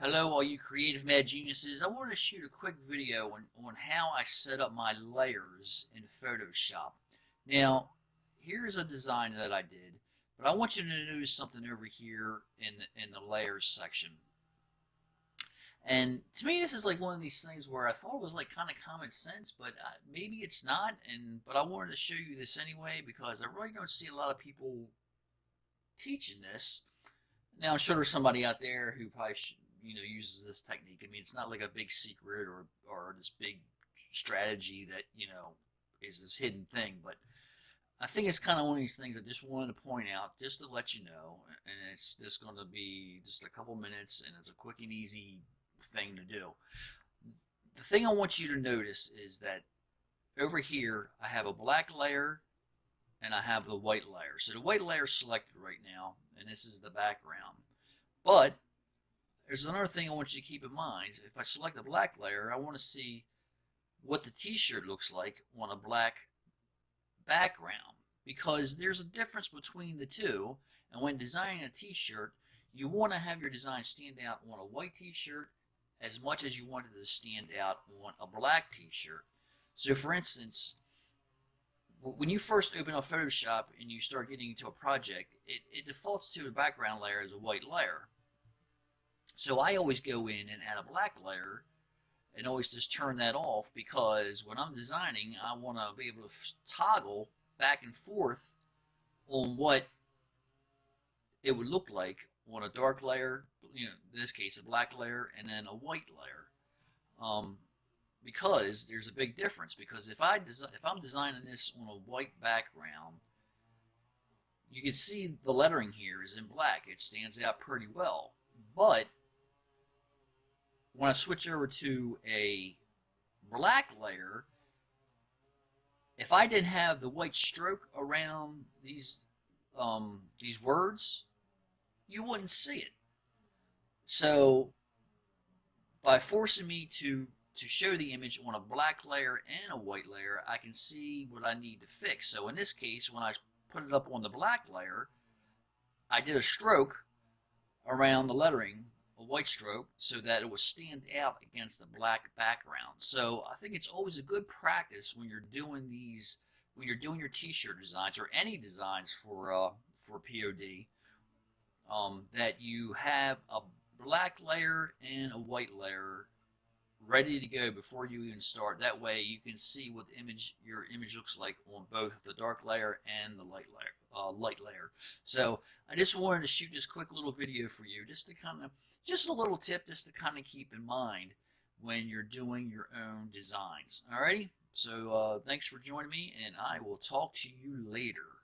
Hello, all you creative mad geniuses. I wanted to shoot a quick video on how I set up my layers in Photoshop. Now, here's a design that I did, but I want you to notice something over here in the layers section. And to me, this is like one of these things where I thought it was like kind of common sense, but maybe it's not. But I wanted to show you this anyway because I really don't see a lot of people teaching this. Now, I'm sure there's somebody out there who probably uses this technique. I mean, it's not like a big secret or this big strategy that is this hidden thing. But I think it's kind of one of these things I just wanted to point out, just to let you know. And it's just going to be just a couple minutes, and it's a quick and easy thing to do. The thing I want you to notice is that over here I have a black layer and I have the white layer. So the white layer is selected right now, and this is the background. But there's another thing I want you to keep in mind. If I select the black layer, I want to see what the t-shirt looks like on a black background, because there's a difference between the two. And when designing a t-shirt, you want to have your design stand out on a white t-shirt as much as you want it to stand out on a black t-shirt. So for instance, when you first open up Photoshop and you start getting into a project, it defaults to the background layer as a white layer. So I always go in and add a black layer and always just turn that off, because when I'm designing, I want to be able to toggle back and forth on what it would look like on a dark layer, in this case a black layer, and then a white layer. Because there's a big difference. Because if I'm designing this on a white background, you can see the lettering here is in black. It stands out pretty well. But when I switch over to a black layer, if I didn't have the white stroke around these words, you wouldn't see it. So by forcing me to show the image on a black layer and a white layer, I can see what I need to fix. So in this case, when I put it up on the black layer, I did a stroke around the lettering, a white stroke, so that it would stand out against the black background. So I think it's always a good practice when you're doing your t-shirt designs or any designs for POD, that you have a black layer and a white layer ready to go before you even start. That way you can see what your image looks like on both the dark layer and the light layer. So I just wanted to shoot this quick little video for you, just a little tip just to kind of keep in mind when you're doing your own designs. Alrighty, so thanks for joining me, and I will talk to you later.